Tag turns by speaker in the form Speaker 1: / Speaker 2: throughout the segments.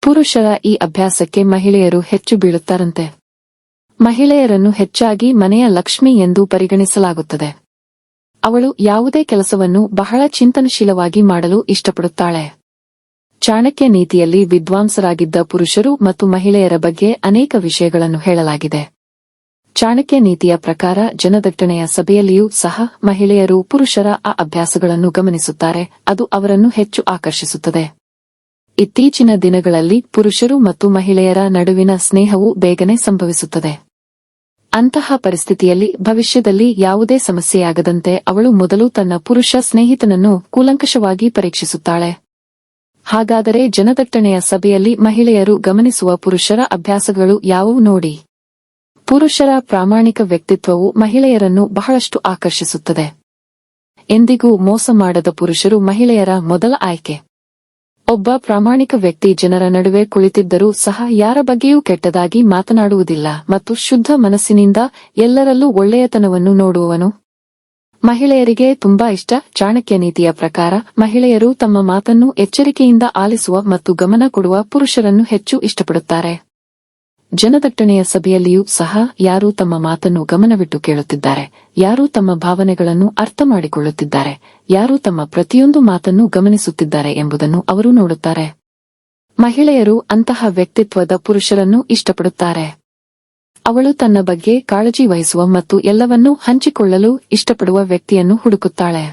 Speaker 1: ಪುರುಷರ ಈ ಅಭ್ಯಾಸಕ್ಕೆ ಮಹಿಳೆಯರು ಹೆಚ್ಚು ಬೀಳುತ್ತಾರಂತೆ. ಮಹಿಳೆಯರನ್ನು ಹೆಚ್ಚಾಗಿ ಮನೆಯ ಲಕ್ಷ್ಮಿ ಎಂದು ಪರಿಗಣಿಸಲಾಗುತ್ತದೆ. ಅವಳು ಯಾವುದೇ ಕೆಲಸವನ್ನು ಬಹಳ ಚಿಂತನಶೀಲವಾಗಿ ಮಾಡಲು ಇಷ್ಟಪಡುತ್ತಾಳೆ. ಚಾಣಕ್ಯ ನೀತಿಯಲ್ಲಿ ವಿದ್ವಾಂಸರಾಗಿದ್ದ ಪುರುಷರು ಮತ್ತು ಮಹಿಳೆಯರ ಬಗ್ಗೆ ಅನೇಕ ವಿಷಯಗಳನ್ನು ಹೇಳಲಾಗಿದೆ. ಚಾಣಕ್ಯ ನೀತಿಯ ಪ್ರಕಾರ ಜನದಟ್ಟಣೆಯ ಸಭೆಯಲ್ಲಿಯೂ ಸಹ ಮಹಿಳೆಯರು ಪುರುಷರ ಆ ಅಭ್ಯಾಸಗಳನ್ನು ಗಮನಿಸುತ್ತಾರೆ, ಅದು ಅವರನ್ನು ಹೆಚ್ಚು ಆಕರ್ಷಿಸುತ್ತದೆ. ಇತ್ತೀಚಿನ ದಿನಗಳಲ್ಲಿ ಪುರುಷರು ಮತ್ತು ಮಹಿಳೆಯರ ನಡುವಿನ ಸ್ನೇಹವು ಬೇಗನೆ ಸಂಭವಿಸುತ್ತದೆ. ಅಂತಹ ಪರಿಸ್ಥಿತಿಯಲ್ಲಿ ಭವಿಷ್ಯದಲ್ಲಿ ಯಾವುದೇ ಸಮಸ್ಯೆಯಾಗದಂತೆ ಅವಳು ಮೊದಲು ತನ್ನ ಪುರುಷ ಸ್ನೇಹಿತನನ್ನು ಕೂಲಂಕಷವಾಗಿ ಪರೀಕ್ಷಿಸುತ್ತಾಳೆ. ಹಾಗಾದರೆ ಜನದಟ್ಟಣೆಯ ಸಭೆಯಲ್ಲಿ ಮಹಿಳೆಯರು ಗಮನಿಸುವ ಪುರುಷರ ಅಭ್ಯಾಸಗಳು ಯಾವುವು ನೋಡಿ. ಪುರುಷರ ಪ್ರಾಮಾಣಿಕ ವ್ಯಕ್ತಿತ್ವವು ಮಹಿಳೆಯರನ್ನು ಬಹಳಷ್ಟು ಆಕರ್ಷಿಸುತ್ತದೆ. ಎಂದಿಗೂ ಮೋಸ ಮಾಡದ ಪುರುಷರು ಮಹಿಳೆಯರ ಮೊದಲ ಆಯ್ಕೆ. ಒಬ್ಬ ಪ್ರಾಮಾಣಿಕ ವ್ಯಕ್ತಿ ಜನರ ನಡುವೆ ಕುಳಿತಿದ್ದರೂ ಸಹ ಯಾರ ಬಗ್ಗೆಯೂ ಕೆಟ್ಟದಾಗಿ ಮಾತನಾಡುವುದಿಲ್ಲ ಮತ್ತು ಶುದ್ಧ ಮನಸ್ಸಿನಿಂದ ಎಲ್ಲರಲ್ಲೂ ಒಳ್ಳೆಯತನವನ್ನು ನೋಡುವವನು. ಮಹಿಳೆಯರಿಗೆ ತುಂಬಾ ಇಷ್ಟ. ಚಾಣಕ್ಯ ನೀತಿಯ ಪ್ರಕಾರ ಮಹಿಳೆಯರು ತಮ್ಮ ಮಾತನ್ನು ಎಚ್ಚರಿಕೆಯಿಂದ ಆಲಿಸುವ ಮತ್ತು ಗಮನ ಕೊಡುವ ಪುರುಷರನ್ನು ಹೆಚ್ಚು ಇಷ್ಟಪಡುತ್ತಾರೆ. ಜನದಟ್ಟಣೆಯ ಸಭೆಯಲ್ಲಿಯೂ ಸಹ ಯಾರು ತಮ್ಮ ಮಾತನ್ನು ಗಮನವಿಟ್ಟು ಕೇಳುತ್ತಿದ್ದಾರೆ, ಯಾರು ತಮ್ಮ ಭಾವನೆಗಳನ್ನು ಅರ್ಥ ಮಾಡಿಕೊಳ್ಳುತ್ತಿದ್ದಾರೆ, ಯಾರು ತಮ್ಮ ಪ್ರತಿಯೊಂದು ಮಾತನ್ನು ಗಮನಿಸುತ್ತಿದ್ದಾರೆ ಎಂಬುದನ್ನು ಅವರು ನೋಡುತ್ತಾರೆ. ಮಹಿಳೆಯರು ಅಂತಹ ವ್ಯಕ್ತಿತ್ವದ ಪುರುಷರನ್ನು ಇಷ್ಟಪಡುತ್ತಾರೆ. ಅವಳು ತನ್ನ ಬಗ್ಗೆ ಕಾಳಜಿ ವಹಿಸುವ ಮತ್ತು ಎಲ್ಲವನ್ನೂ ಹಂಚಿಕೊಳ್ಳಲು ಇಷ್ಟಪಡುವ ವ್ಯಕ್ತಿಯನ್ನು ಹುಡುಕುತ್ತಾಳೆ.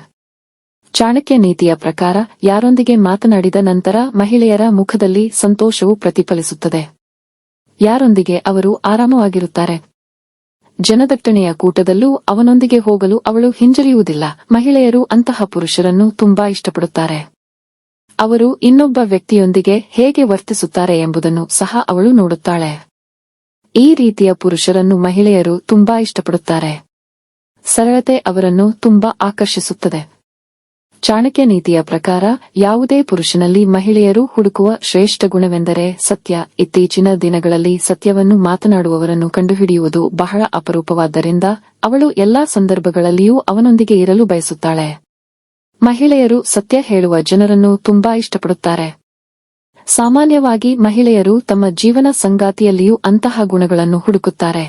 Speaker 1: ಚಾಣಕ್ಯ ನೀತಿಯ ಪ್ರಕಾರ ಯಾರೊಂದಿಗೆ ಮಾತನಾಡಿದ ನಂತರ ಮಹಿಳೆಯರ ಮುಖದಲ್ಲಿ ಸಂತೋಷವು ಪ್ರತಿಫಲಿಸುತ್ತದೆ, ಯಾರೊಂದಿಗೆ ಅವರು ಆರಾಮವಾಗಿರುತ್ತಾರೆ. ಜನದಟ್ಟಣೆಯ ಕೂಟದಲ್ಲೂ ಅವನೊಂದಿಗೆ ಹೋಗಲು ಅವಳು ಹಿಂಜರಿಯುವುದಿಲ್ಲ. ಮಹಿಳೆಯರು ಅಂತಹ ಪುರುಷರನ್ನು ತುಂಬಾ ಇಷ್ಟಪಡುತ್ತಾರೆ. ಅವರು ಇನ್ನೊಬ್ಬ ವ್ಯಕ್ತಿಯೊಂದಿಗೆ ಹೇಗೆ ವರ್ತಿಸುತ್ತಾರೆ ಎಂಬುದನ್ನು ಸಹ ಅವಳು ನೋಡುತ್ತಾಳೆ. ಈ ರೀತಿಯ ಪುರುಷರನ್ನು ಮಹಿಳೆಯರು ತುಂಬಾ ಇಷ್ಟಪಡುತ್ತಾರೆ. ಸರಳತೆ ಅವರನ್ನು ತುಂಬಾ ಆಕರ್ಷಿಸುತ್ತದೆ. ಚಾಣಕ್ಯ ನೀತಿಯ ಪ್ರಕಾರ ಯಾವುದೇ ಪುರುಷನಲ್ಲಿ ಮಹಿಳೆಯರು ಹುಡುಕುವ ಶ್ರೇಷ್ಠ ಗುಣವೆಂದರೆ ಸತ್ಯ. ಇತ್ತೀಚಿನ ದಿನಗಳಲ್ಲಿ ಸತ್ಯವನ್ನು ಮಾತನಾಡುವವರನ್ನು ಕಂಡುಹಿಡಿಯುವುದು ಬಹಳ ಅಪರೂಪವಾದ್ದರಿಂದ ಅವಳು ಎಲ್ಲಾ ಸಂದರ್ಭಗಳಲ್ಲಿಯೂ ಅವನೊಂದಿಗೆ ಇರಲು ಬಯಸುತ್ತಾಳೆ. ಮಹಿಳೆಯರು ಸತ್ಯ ಹೇಳುವ ಜನರನ್ನು ತುಂಬಾ ಇಷ್ಟಪಡುತ್ತಾರೆ. ಸಾಮಾನ್ಯವಾಗಿ ಮಹಿಳೆಯರು ತಮ್ಮ ಜೀವನ ಸಂಗಾತಿಯಲ್ಲಿಯೂ ಅಂತಹ ಗುಣಗಳನ್ನು ಹುಡುಕುತ್ತಾರೆ.